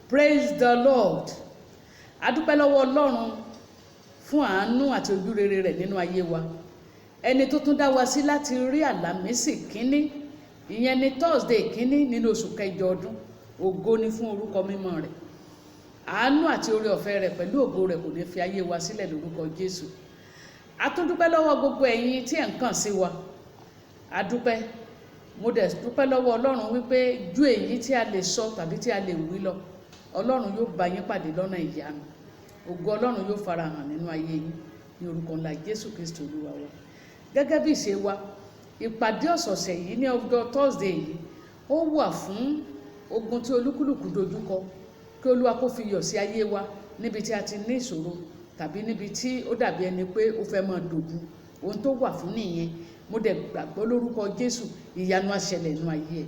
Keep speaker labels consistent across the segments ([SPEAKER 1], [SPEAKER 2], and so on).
[SPEAKER 1] Praise the Lord. A dúpẹ́ lọ́wọ́ Ọlọ́run fún àánú àti ojúrere rẹ̀ nínú ayé wa. Ẹni tó tún dá wa sí láti rí àlàmísì kínní, ìyẹn ni Thursday kínní nínú oṣù kẹjọ ọdún. Ògo ni fún orúkọ mímọ́ rẹ̀. Àánú àti oore ọ̀fẹ́ rẹ̀ pẹ̀lú ògo rẹ̀ kò ní fi ayé wa sílẹ̀ lórúkọ Jésù. A tún dúpẹ́ lọ́wọ́ gbogbo ẹ̀yin tí ẹ̀ ń kàn sí wa. A dúpẹ́. Mo dẹ̀ dúpẹ́ lọ́wọ́ Ọlọ́run wípé ju èyí tí a lè sọ tàbí tí a lè wí lọ, Ọlọ́run yóò bá yín pàdé lọ́nà ìyanu. Ògo Ọlọ́run yóò farahàn nínú ayé yín ní orúkọ ńlá Jésù Kristi Olúwa wa. Gẹ́gẹ́ bí ìṣe wa, ìpàdé ọ̀sọ̀ọ̀sẹ̀ yìí ní ọjọ́ Thursday yìí ó wà fún ogun tí olúkúlùkù dojúkọ, kí Olúwa kó fi yọ̀ sí ayé wa níbi tí a ti ní ìṣòro tàbí níbi tí ó dàbí ẹni pé ó fẹ́ máa dògún. Ohun tó wà fún nìyẹn. Mo dẹ̀ gbàgbọ́ lórúkọ Jésù ìyanu á ṣẹlẹ̀ nínú ayé ẹ̀.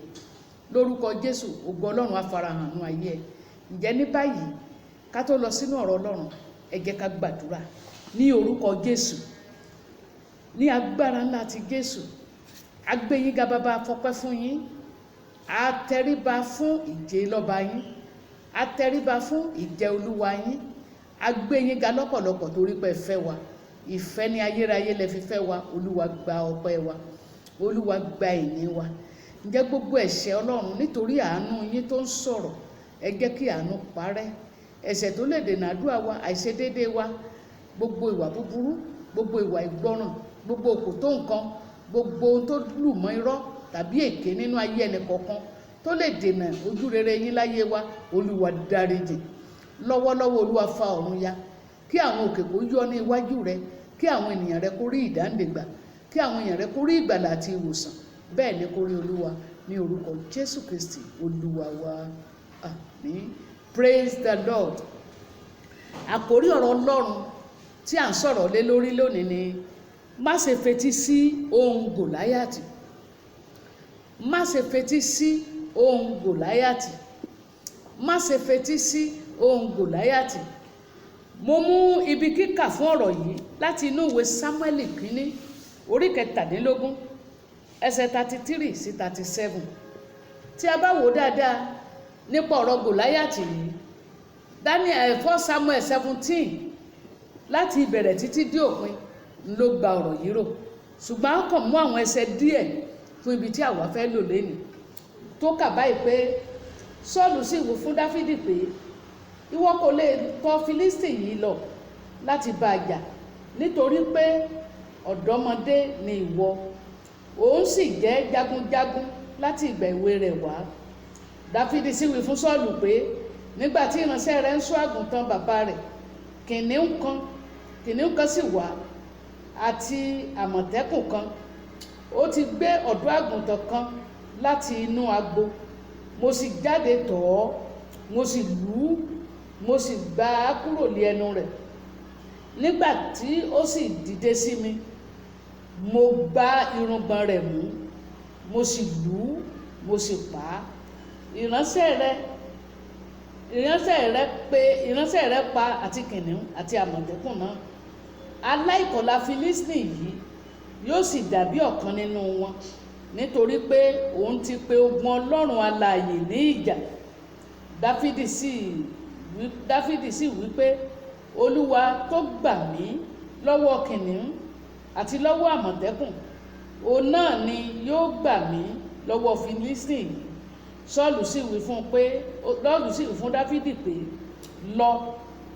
[SPEAKER 1] Lórúkọ Jésù ògo Ọlọ́run á farahàn nínú ayé ẹ̀. Ǹjẹ́ ní báyìí ká tó lọ sínú ọ̀rọ̀ Ọlọ́run, ẹ jẹ́ ká gbàdúrà ní orúkọ Jésù, ní agbára ńlá ti Jésù. A gbé yín ga bàbá, a fọpẹ́ fún yín. A tẹríba fún ìjẹ́ lọ́ba yín. A tẹríba fún ìjẹ́ olúwa yín. A gbé yín ga lọ́pọ̀lọpọ̀ torí pé ẹ fẹ́ wa. Ìfẹ́ ní ayérayé lẹ fi fẹ́ wa. Olúwa gba ọpẹ́ wa. Olúwa gba ìyìn wa. Ǹjẹ́ gbogbo ẹ̀ṣẹ̀ Ọlọ́run nítorí àánú yín tó ń sọ̀rọ̀, ẹ jẹ́ kí àánú parẹ́. Ẹ̀ṣẹ̀ tó lè dènà àdúrà wa, àìṣedéédé wa, gbogbo ìwà búburú, gbogbo ìwà ìgbọràn, gbogbo òkò tó nǹkan, gbogbo ohun tó lù mọ́ irọ́ tàbí èké nínú ayé ẹnì kọ̀ọ̀kan tó lè dènà ojú rere yín láyé wa, Olúwa dáríjì. Lọ́wọ́lọ́wọ́ Olúwa fa ọ̀run ya, kí àwọn òkè kó yọ ní iwájú rẹ, kí àwọn ènìyàn rẹ kó rí ìdáǹdègbà, kí àwọn èèyàn rẹ kó rí ìgbàlà àti ìwòsàn. Bẹ́ẹ̀ ni kó rí Olúwa ní orúkọ Jésù Kristi Olúwa wa. Àmín. Praise the Lord. Àkórí ọ̀rọ̀ Ọlọ́run tí à ń sọ̀rọ̀ lé lórí lónìí ni má ṣe fetí sí ohùn Gòláyátì. Má ṣe fetí sí ohùn Gòláyátì. Má ṣe fetí sí ohùn Gòláyátì. Mo mú ibi kíkà fún ọ̀rọ̀ yìí láti inú ìwé Sámúẹ́lì kínní orí 17 ẹsẹ̀ 33 sí 37. Tí a bá wò dáadáa nípa ọ̀rọ̀ Gòláyátì yìí, Daniel 1 Samuel 17 láti ìbẹ̀rẹ̀ títí dé òpin ló gba ọ̀rọ̀ yìí rò. Ṣùgbọ́n a kàn mú àwọn ẹsẹ̀ díẹ̀ fún ibi tí àwa fẹ́ lò lénìí. Tó kà báyìí pé Sọ́ọ̀lù sì wí fún Dáfídì pé ìwọ kò lè tọ̀ Fílístì yìí lọ láti bá a jà, nítorí pé ọ̀dọ́mọdé ni ìwọ, òun sì jẹ́ jagunjagun láti ìgbà èwe rẹ̀ wá. Dáfídì sì wí fún Sọ́ọ̀lù pé nígbà tí ìránṣẹ́ rẹ̀ ń ṣọ́ àgùntàn bàbá rẹ̀, kìnìún kan sì wá àti àmọ̀tẹ́kùn kan. Ó ti gbé ọ̀dọ́ àgùntàn kan láti inú agbo. Mo sì jáde tọ̀ ọ́, mo sì lù ú, mo sì gbá a kúrò lé ẹnu rẹ̀. Nígbà tí ó sì dìde sí mi, mo gbá irùngbọ̀n rẹ̀ mú, mo sì lù ú, mo sì pa á. Ìránṣẹ́ rẹ̀ pa àti kìnìún àti àmọ̀tẹ́kùn náà. Aláìkọlà Fílístì yìí yóò sì dàbí ọ̀kan nínú wọn, nítorí pé òun ti pe ogun Ọlọ́run alààyè ní ìjà. Dáfídì sì wí pé Olúwa tó gbà mí lọ́wọ́ kìnìún àti lọ́wọ́ àmọ̀tẹ́kùn, òun náà ni yóò gbà mí lọ́wọ́ Fílístì yìí. Sọ́ọ̀lù sì wí fún Dáfídì pé lọ,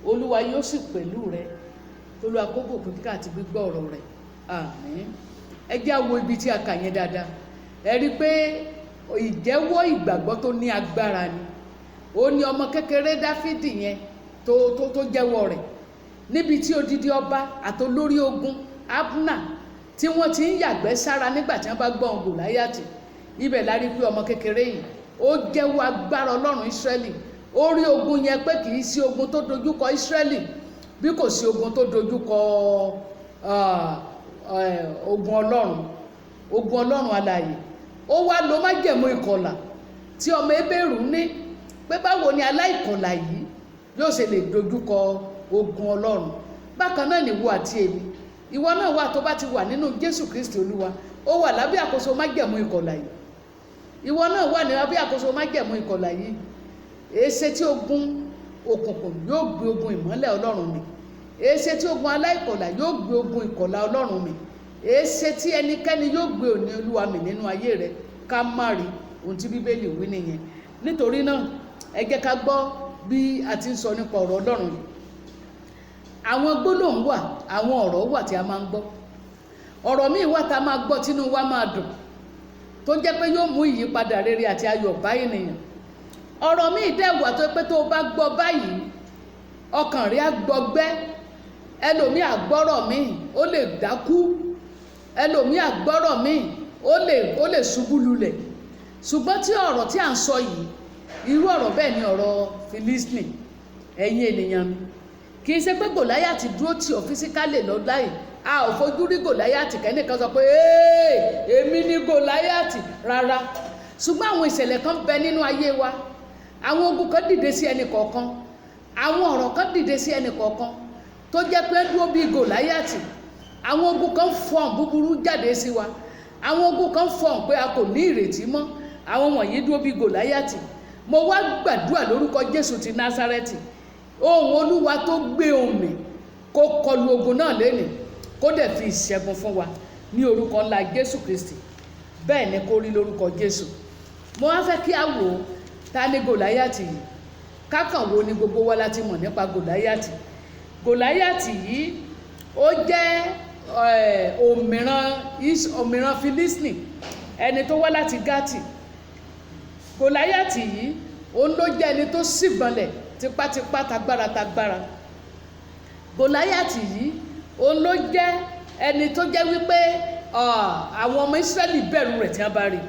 [SPEAKER 1] Olúwa yóò sì pẹ̀lú rẹ. Olúwa kó bùkún kíkà àti gbígbọ́ ọ̀rọ̀ rẹ̀. Àmín. Ẹ jẹ́ á wo ibi tí a kà yẹn dáadáa. Ẹ rí i pé ìjẹ́wọ́ ìgbàgbọ́ tó ní agbára ni. Ó ní ọmọ kékeré Dáfídì yẹn tó jẹ́wọ́ rẹ̀. Níbi tí odidi ọba àtolórí ogun Abner tí wọ́n ti ń yàgbẹ́ sára nígbà tí wọ́n bá gbọ́ ohùn Gòláyátì. Ibẹ̀ la rí pé ọmọ kékeré yìí ó jẹ́wọ́ agbára Ọlọ́run Ísírẹ́lì. Ó rí ogun yẹn pé kì í sí ogun tó dojúkọ Ísírẹ́lì bí kò sí ogun tó dojúkọ ogun Ọlọ́run alààyè. Ó wá lo májẹ̀mú ìkọlà tí ọmọ Hébérù ní pé báwo ni aláìkọlà yìí yóò ṣe lè dojúkọ ogun Ọlọ́run. Bákan náà ni ìwọ àti èmi, ìwọ náà wà tó bá ti wà nínú Jésù Kristi Olúwa, ó wà lábẹ́ àkóso májẹ̀mú ìkọlà yìí. Ìwọ náà wà ní lábẹ́ àkóso májẹ̀mú ìkọlà yìí. èéṣe tí ogun òkùnkùn yóò gbé ogun ìmọ́lẹ̀ Ọlọ́run mi, èéṣe tí ogun aláìkọlà yóò gbé ogun ìkọlà Ọlọ́run mi, èéṣe tí ẹnikẹ́ni yóò gbé òní Olúwa mi nínú ayé rẹ. Ká má rí ohun tí Bíbélì wí nìyẹn. Nítorí náà ẹ jẹ́ ká gbọ́ bí a ti ń sọ nípa ọ̀rọ̀ Ọlọ́run yìí. Àwọn gbólóhùn wà, àwọn ọ̀rọ̀ wà tí a máa ń gbọ́. Ọ̀rọ̀ míì wà tá a máa gbọ́ tínú wa máa dùn, tó jẹ́ pé yóò mú ìyípadà rere àti ayọ̀ bá ènìyàn. Ọ̀rọ̀ míì dẹ̀ wà tó pé tó o bá gbọ́ báyìí ọkàn rẹ á gbọgbẹ́. Ẹlòmíì àgbọ́rọ̀ míì ó lè dákú, ẹlòmíì àgbọ́rọ̀ míì ó lè ṣubú lulẹ̀. Ṣùgbọ́n tí ọ̀rọ̀ tí à ń sọ yìí, irú ọ̀rọ̀ bẹ́ẹ̀ ni ọ̀rọ̀ Fílístínì. Ẹ̀yin ènìyàn mi, kì í ṣe pé Gòláyátì dúró tì ọ́ físíkálì lọ́dá yìí. A ò fojú rí Gòláyátì kẹ́nìkan sọ pé èmi ni Gòláyátì, rárá. Ṣùgbọ́n àwọn ìṣẹ̀lẹ̀ kan bẹ nínú ayé wa. Àwọn ogun kan dìde sí ẹnì kọ̀ọ̀kan, àwọn ọ̀rọ̀ kan dìde sí ẹnì kọ̀ọ̀kan tó jẹ́ pé dúró bí Gòláyátì. Àwọn ogun kan fọ̀n búburú jáde sí wa, àwọn ogun kan fọ̀n pé a kò ní ìrètí mọ́. Àwọn wọ̀nyí dúró bí Gòláyátì. Mo wá gbàdúrà lórúkọ Jésù ti Násárẹ́tì, ohùn Olúwa tó gbé ohùn mi kó kọlu ogun náà lénìí, kó dẹ̀ fi ìṣẹ́gun fún wa ní orúkọ ńlá Jésù Kristi. Bẹ́ẹ̀ ni kó rí lórúkọ Jésù. Mo wá fẹ́ kí a wò ó, ta ni Gòláyátì yìí? Kákan wo ni gbogbo wa láti mọ̀ nípa Gòláyátì. Gòláyátì yìí ó jẹ́ òmìrán Fílístínì, ẹni tó wá láti Gátì. Gòláyátì yìí òun ló jẹ́ ẹni tó sígbọnlẹ̀ tipátipá tagbára. Gòláyátì yìí òun ló jẹ́ ẹni tó jẹ́ wípé àwọn ọmọ Ísírẹ́lì bẹ̀rù rẹ̀ tí wọ́n bá rí.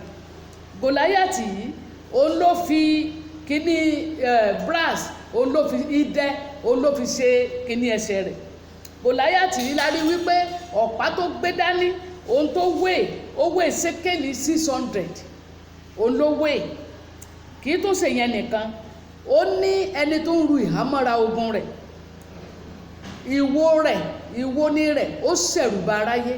[SPEAKER 1] Gòláyátì yìí òun ló fi kíní brass, òun ló fi idẹ, òun ló fi ṣe kíní ẹsẹ̀ rẹ̀. Gòláyátì yìí la rí wípé ọ̀pá tó gbé dání, òun tó ó wé sékélì 600, òun ló wé. Kì í tó ṣe yẹn nìkan, ó ní ẹni tó ń ru ìhámọ́ra ogun rẹ̀. Ìwo ni rẹ̀ ó ṣẹ̀rù bà aráyé.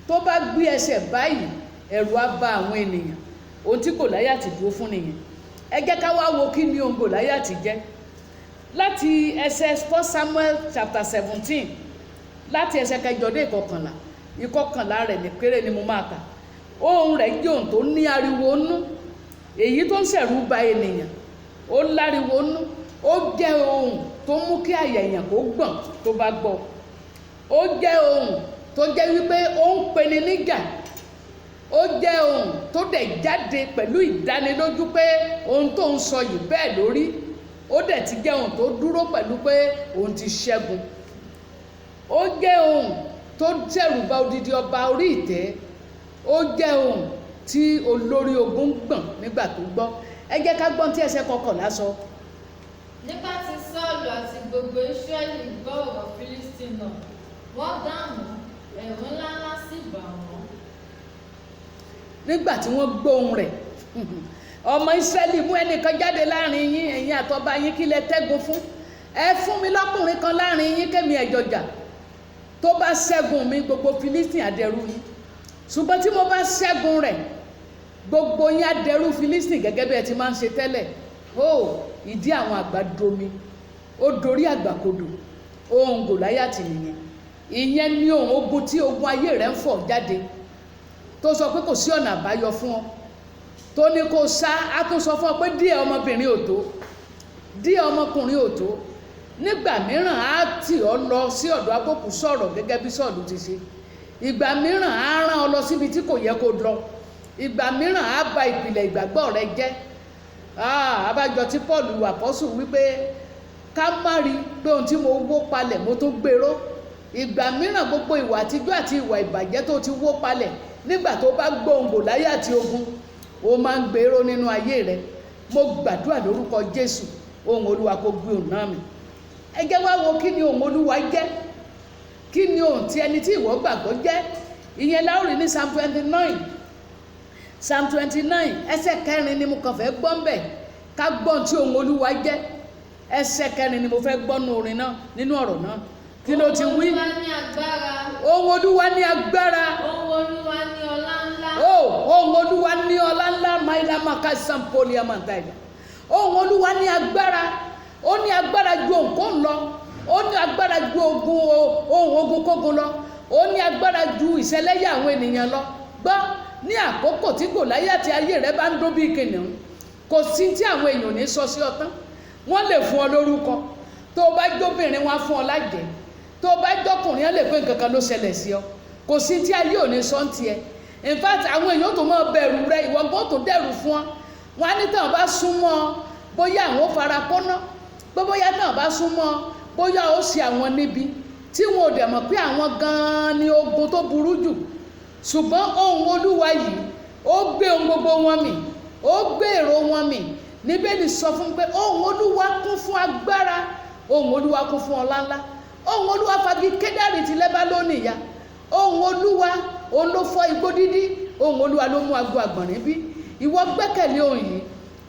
[SPEAKER 1] Tó bá gbé ẹsẹ̀ báyìí ẹ̀rù á bà àwọn ènìyàn. Ohun tí Gòláyátì dúró fún nìyẹn. Ẹ jẹ́ ká wá wo kí ni ohun Gòláyátì jẹ́. Láti ẹsẹ̀ 1 Samuel chapter 17, láti ẹsẹ̀ 8 dé 11, 11 rẹ̀ ní péré ni mo máa kà. Ohùn rẹ̀ jẹ́ ohùn tó ní ariwo nú, èyí tó ń ṣẹ̀rù bà ènìyàn. Ó láriwo nú, ó jẹ́ ohùn tó mú kí àyà èèyàn kó gbọ̀n tó bá gbọ́. Ó jẹ́ ohùn tó jẹ́ wípé ó ń peni níjà. Ó jẹ́ ohùn tó dẹ̀ jáde pẹ̀lú ìdánilójú pé ohun tó ń sọ yìí bẹ́ẹ̀ lórí. Ó dẹ̀ ti jẹ́ ohùn tó dúró pẹ̀lú pé òun ti ṣẹ́gun. Ó jẹ́ ohùn tó ṣẹ̀rù bà odidi ọba orí ìtẹ́. Ó jẹ́ ohùn tí olórí ogun gbọ̀n nígbà tó gbọ́. Ẹ jẹ́ ká gbọ́n tí ẹsẹ̀ 11 sọ.
[SPEAKER 2] Nígbà tí Sọ́ọ̀lù àti gbogbo Ísírẹ́lì gbọ́ ọ̀rọ̀ Fílístínì náà, wọ́n dààmú, ẹ̀rù ńláńlá sì bà wọ́n.
[SPEAKER 1] Nígbà tí wọ́n gbóhùn rẹ̀, ọmọ Ísírẹ́lì, mú ẹnìkan jáde láàrin yín, ẹ̀yin àtọba yín, kí lẹ tẹ́gun fún. Ẹ fún mi lọ́kùnrin kan láàrin yín kémi ẹ̀jọ̀jà. Tó bá ṣẹ́gun mi, gbogbo Fílístínì á dẹrú yín. Ṣùgbọ́n tí mo bá ṣẹ́gun rẹ̀, gbogbo yín á dẹrú Fílístínì gẹ́gẹ́ bí ẹ ti máa ń ṣe tẹ́lẹ̀. Ìdí àwọn àgbà domi, ó dorí àgbà kodò. Ohùn Gòláyátì nìyẹn. Ìyẹn ni ohùn ogun tí ogun ayé rẹ̀ ń fọ̀ jáde, tó sọ pé kò sí ọ̀nà àbáyọ fún ọ, tó ní kó sá. Á tún sọ fún ọ pé díẹ̀ ọmọbìnrin ò tó, díẹ̀ ọmọkùnrin ò tó. Nígbà mìíràn á tì ọ́ lọ sí ọ̀dọ̀ abókù sọ̀rọ̀ gẹ́gẹ́ bí Sọ́ọ̀lù ti ṣe. Ìgbà mìíràn á rán ọ lọ síbi tí kò yẹ kó lọ. Ìgbà mìíràn á ba ìpìlẹ̀ ìgbàgbọ́ rẹ jẹ́. Abájọ tí Paul àpọ́sù wípé ká má rí pé ohun tí mo wó palẹ̀ mo tún gbèrò. Ìgbà mìíràn gbogbo ìwà àtijọ́ àti ìwà ìbàjẹ́ tó ti wó palẹ̀, nígbà tó bá gbóhùn Gòláyátì ogun, ó máa ń gbèrò nínú ayé rẹ. Mo gbàdúrà lórúkọ Jésù, ohùn Olúwa kó gbé ohùn náà mì. Ẹ jẹ́ wá wo kí ni ohùn Olúwa jẹ́, kí ni ohùn tí ẹni tí ìwọ gbàgbọ́ jẹ́. Ìyẹn la ó rí ní Psalm 29. Psalm 29 ẹsẹ̀ 4 ni mo kàn fẹ́ gbọ́ ńbẹ̀, ká gbọ́n tí ohùn Olúwa jẹ́. Ẹsẹ̀ 4 ni mo fẹ́ gbọ́ nínú orin náà, nínú ọ̀rọ̀ náà. Kí ló ti wí? Ohùn Olúwa ní agbára.
[SPEAKER 2] Ohùn Olúwa ní ọlá ńlá.
[SPEAKER 1] Ohùn Olúwa ní ọlá ńlá. Maila maka sampoli amantaida. ohùn Olúwa ní agbára, ó ní agbára ju òǹkóhùn lọ, ó ní agbára ju ohun ogun kógun lọ, ó ní agbára ju ìṣẹ̀lẹ́yà àwọn ènìyàn lọ. Gbọ́, ní àkókò tí Gòláyátì ayé rẹ bá ń dún bí kìnìún, kò sí tí àwọn èèyàn ní sọ sí ọ tán. Wọ́n lè fún ọ lórúkọ, tó o bá jóbìnrin wọn á fún ọ lájẹ́, tó o bá jọkùnrin á lè pé nǹkan kan ló ṣẹlẹ̀ sí ọ. Kò sí tí ayé ò ní sọ ń tiẹ̀. In fact, àwọn èèyàn tó máa bẹ̀rù rẹ, ìwọ gbọ́ tó dẹ̀rù fún ọ. Wọ́n á ní tàn bá súnmọ́ ọ bóyá àwọn fara kọ́ná, pé bóyá tàn bá súnmọ́ ọ bóyá ó ṣe àwọn níbi tí wọn ò dẹ̀ mọ̀ pé àwọn gan-an ni ogun tó burú jù. Ṣùgbọ́n ohùn Olúwa yìí ó gbé ohun gbogbo wọn mì, ó gbé èrò wọn mì. Bíbélì sọ fún pé ohùn Olúwa kún fún agbára, ohùn Olúwa kún fún ọlá ńlá. Ohùn Olúwa fagi Kédárì ti Lẹ́bánónì ya. Ohùn Olúwa òun ló fọ́ igbó dídí, ohùn Olúwa ló mú agbo àgbọ̀nrín bí. Ìwọ gbẹ́kẹ̀lé ohùn yìí,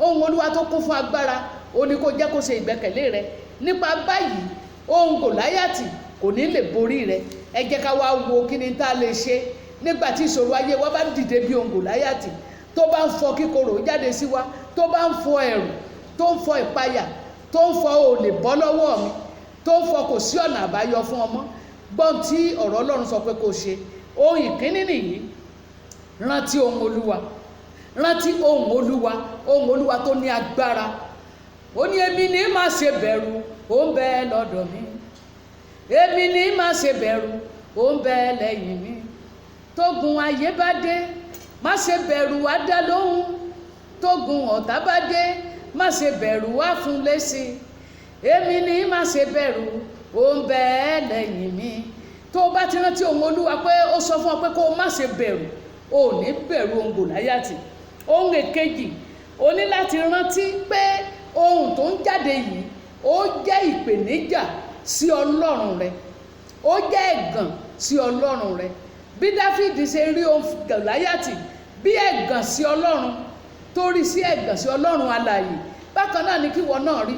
[SPEAKER 1] ohùn Olúwa tó kún fún agbára, ó ní kó jẹ́ kó ṣe ìgbẹ́kẹ̀lé rẹ. Nípa báyìí ohùn Gòláyátì kò ní lè borí rẹ. Ẹ jẹ́ ká wá wo kí ni tá a lè ṣe nígbà tí ìṣòro ayé wa bá dìde bí ohùn Gòláyátì, tó bá ń fọ kíkorò jáde sí wa, tó bá ń fọ ẹ̀rù, tó ń fọ ìpayà, tó ń fọ ò lè bọ́ lọ́wọ́ mi, tó ń fọ kò sí ọ̀nà àbáyọ fún ọmọ. Gbọ́n tí ọ̀rọ̀ Ọlọ́run sọ pé kó ṣe. Ohun ìkíní nìyí, rántí ohùn Olúwa, rántí ohùn Olúwa, ohùn Olúwa tó ní agbára. Ó ní èmi ní má ṣe bẹ̀rù, ó ń bẹ lọ́dọ̀ mi. Èmi ní má ṣe bẹ̀rù, ó ń bẹ lẹ́yìn mi. Tógun ayé bá dé, má ṣe bẹ̀rù, á dá lóhùn. Tógun ọ̀tá bá dé, má ṣe bẹ̀rù, á fún lésì. Èmi ní má ṣe bẹ̀rù, ó ń bẹ lẹ́yìn mi. Tó o bá ti rántí ohùn Olúwa pé ó sọ fún ọ pé kó o má ṣe bẹ̀rù, o ò ní bẹ̀rù ohùn Gòláyátì. Ohun èkejì, o ní láti rántí pé ohùn tó ń jáde yìí ó jẹ́ ìpèníjà sí Ọlọ́run rẹ, ó jẹ́ ẹ̀gàn sí Ọlọ́run rẹ. Bí Dáfídì ṣe rí ohùn Gòláyátì bí ẹ̀gàn sí Ọlọ́run, tó rí sí ẹ̀gàn sí Ọlọ́run alààyè, bákan náà ni kíwọ náà rí.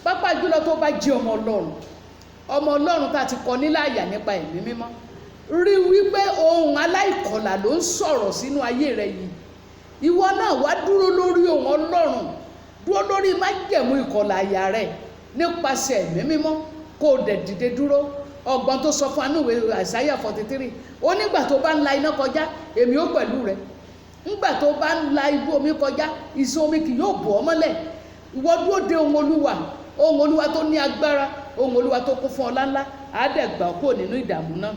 [SPEAKER 1] Pàápàá jùlọ tó bá jẹ́ ọmọ Ọlọ́run, ọmọ Ọlọ́run tá a ti kọ níláyà nípa ẹ̀mí mímọ́, rí wípé ohùn aláìkọlà ló ń sọ̀rọ̀ sínú ayé rẹ yìí. Ìwọ náà wá dúró lórí ohùn Ọlọ́run, dúró lórí májẹ̀mú ìkọlà àyà rẹ nípasẹ̀ ẹ̀mí mímọ́, kó o dẹ̀ dìde dúró. Ọgbọ́n tó sọ fún anúwé Àìsáyà 43, ó nígbà tó bá ń la iná kọjá, èmi ó pẹ̀lú rẹ. Nígbà tó bá ń la ibú omi kọjá, ìsun omi kì yóò bò ọ́ mọ́lẹ̀. Ìwọ dúró de ohùn Olúwa, ohùn Olúwa tó ní agbára, ohùn Olúwa tó kún fún ọlá ńlá, á dẹ̀ gbà ọ́ kúrò nínú ìdààmú náà.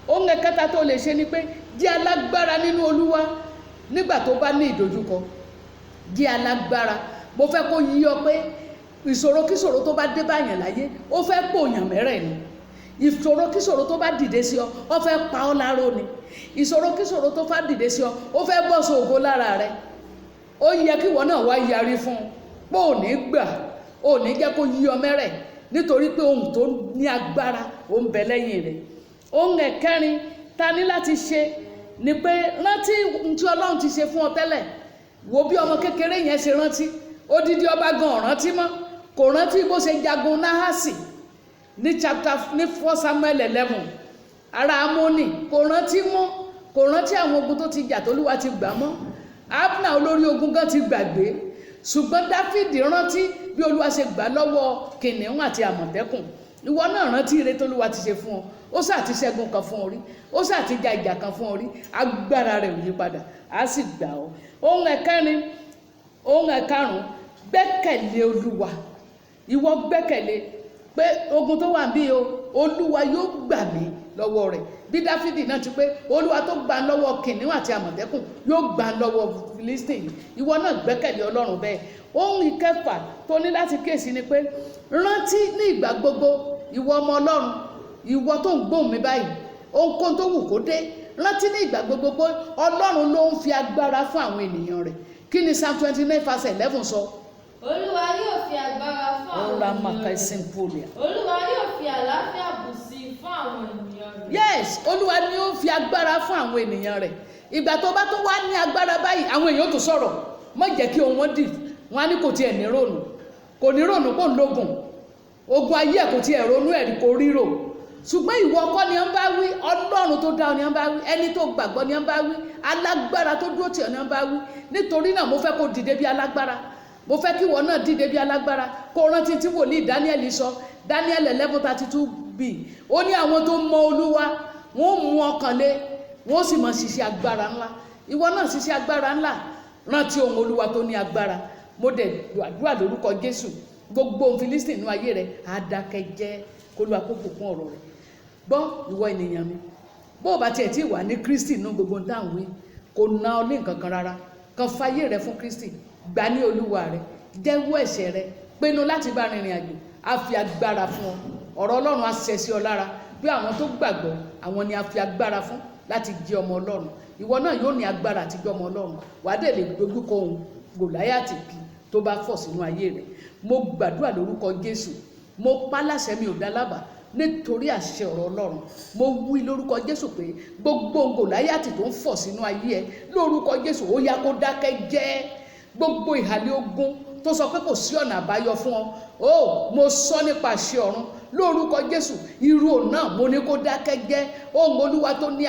[SPEAKER 1] Ohun ẹ̀kẹta tó lè ṣe ni pé jẹ́ alágbára nínú Olúwa. Nígbà tó bá ní ìdojúkọ, jẹ́ alágbára. Mo fẹ́ kó yí ọ pé ìṣòro kíṣòro tó bá dé báyàn láyé, ó fẹ́ pòyàn mẹ́rẹ̀ ni. Ìṣòro kíṣòro tó bá dìde sí ọ, ó fẹ́ pa ọ́ láró ni. Ìṣòro kíṣòro tó bá dìde sí ọ, ó fẹ́ bọ́ sí ògo lára rẹ. Ó yẹ kí ìwọ náà wá yarí fún un pé ò ní gbà, ò ní jẹ́ kó yí ọ mẹ́rẹ̀, nítorí pé ohun tó ní agbára ó ń bẹ lẹ́yìn rẹ̀. Ohun ẹ̀kẹrin ta ní láti ṣe ni pé rántí ohun tí Ọlọ́run ti ṣe fún ọ tẹ́lẹ̀. Wo bí ọmọ kékeré yẹn ṣe rántí. Odidi ọba gan ò rántí mọ́, kò rántí bó ṣe jagun Náhásì ní 1 Samuel 11. Ará Amónì kò rántí mọ́, kò rántí àwọn ogun tó ti jà t'Olúwa ti gbà mọ́. Abna olórí ogun gan ti gbàgbé. Ṣùgbọ́n Dáfídì rántí bí Olúwa ṣe gbà lọ́wọ́ kìnìún àti àmọ̀tẹ́kùn. Ìwọ náà rántí ire t'Olúwa ti ṣe fún ọ. Ó sà ti ṣẹ́gun kan fún ọ rí, ó sà ti ja ìjà kan fún ọ rí. Agbára rẹ̀ ò yí padà, á sì gbà ọ́. Ohun ẹ̀kẹrin, ohun ẹ̀karùn-ún, gbẹ́kẹ̀lé Olúwa. Ìwọ gbẹ́kẹ̀lé pé ogun tó wà níbí o, Olúwa yóò gbà mí lọ́wọ́ rẹ̀. Bí Dáfídì náà ti pé Olúwa tó gbà ń lọ́wọ́ kìnìún àti àmọ̀tẹ́kùn yóò gbà ń lọ́wọ́ Fílístínì. Ìwọ náà gbẹ́kẹ̀lé Ọlọ́run bẹ́ẹ̀. Ohun ìkẹfà tó ní láti kíyèsí ni pé rántí ní ìgbà gbogbo, ìwọ ọmọ Ọlọ́run, ìwọ tó ń gbóhùn mi báyìí, ohunkóhun tó wù kó dé, rántí ní ìgbà gbogbo pé Ọlọ́run ló ń fi agbára fún àwọn ènìyàn rẹ̀. Kí ni Psalm 29:11 sọ?
[SPEAKER 2] Olúwa yóò fi agbára fún àwọn ènìyàn rẹ̀. Olúwa yóò fi àlàáfíà bù sí i fún àwọn ènìyàn rẹ̀.
[SPEAKER 1] Yes, Olúwa ni ó fi agbára fún àwọn ènìyàn rẹ̀. Ìgbà tó bá tó wá ní agbára báyìí, àwọn èèyàn tó sọ̀rọ̀, má jẹ́ kí ohun wọn dì. Wọ́n á ní kò tiẹ̀ ní rònú, kò ní rònú kó ń lógun. Ogun ayé ẹ̀ kò tiẹ̀ ronú ẹ̀rí kò ríro. Ṣùgbọ́n ìwọ kọ́ ni wọ́n bá wí, Ọlọ́run tó dá ọ ni wọ́n bá wí, ẹni tó gbàgbọ́ ni wọ́n bá wí, alágbára tó dúró tì ọ ni wọ́n bá wí. Nítorí náà mo fẹ́ kó dìde bí alágbára. mo fẹ́ kí ìwọ náà dìde bí alágbára kó rántí tí wòlíì Daniel sọ, Daniel 11:32b, ó ní àwọn tó mọ Olúwa wọ́n mú ọkàn lé, wọ́n sì máa ṣiṣẹ́ agbára ńlá. Ìwọ náà ṣiṣẹ́ agbára ńlá, rántí ohun Olúwa tó ní agbára. Mo dẹ̀ gbàdúrà lórúkọ Jésù, gbogbo ohun Fílístì nínú ayé rẹ̀ á dákẹ́ jẹ́, kó Olúwa kó bùkún ọ̀rọ̀ rẹ̀. Gbọ́ ìwọ ènìyàn mi, bó o bá tiẹ̀ tí wà ní Kristi nínú gbogbo ń dáhùn wí, kò ná ọ ní nǹkan kan rárá, kan fayé rẹ fún Kristi, gbà ní Olúwa rẹ, jẹ́wọ́ ẹ̀ṣẹ̀ rẹ, pinnu láti bá rìnrìn àjò, á fi agbára fún ọ. Ọ̀rọ̀ Ọlọ́run á ṣẹ sí ọ lára bí àwọn tó gbàgbọ́, àwọn ni a fi agbára fún láti jẹ́ ọmọ Ọlọ́run. Ìwọ náà yóò ní agbára àti jẹ́ ọmọ Ọlọ́run, wàá dẹ̀ lè dojúkọ ohun Gòláyátì kì tó bá fọ̀ sínú ayé rẹ̀. Mo gbàdúrà lórúkọ Jésù, mo pa láṣẹ, mi ò dá lábàá, nítorí àṣẹ ọ̀rọ̀ Ọlọ́run. Mo wí lórúkọ Jésù pé gbogbo Gòláyátì tó ń fọ̀ sínú ayé ẹ, lórúkọ Jésù ó yá kó dákẹ́ jẹ́. Gbogbo ìhàlẹ̀ ogun tó sọ pé kò sí ọ̀nà àbáyọ fún ọ, ó mo sọ nípa àṣẹ ọ̀run lórúkọ Jésù, irú òun náà mo ní kó dákẹ́ jẹ́. Ohun Olúwa tó ní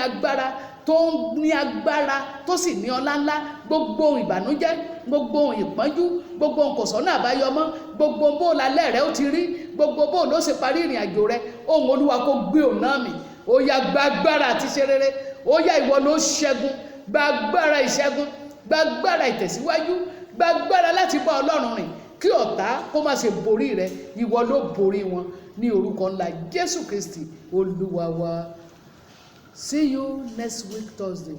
[SPEAKER 1] agbára, tó sì ní ọlá ńlá, gbogbo ohun ìbànújẹ́, gbogbo ohun ìpọ́njú, gbogbo ohun kò sọ́nà àbáyọ mọ́, gbogbo bó lálẹ́ rẹ ó ti rí, gbogbo bó ló ṣe parí ìrìn àjò rẹ, ohun Olúwa kó gbé òun náà mì. Ó yá gba agbára àti ṣe rere, ó yá ìwọ ló ṣẹ́gun, gba agbára ìṣẹ́gun, gba agbára ìtẹ̀síwájú, gba agbára láti bá Ọlọ́run rìn, kí ọ̀tá kó má ṣe borí rẹ, ìwọ ló borí wọn ní orúkọ ńlá Jésù Kristi Olúwa wa. See you next week Thursday.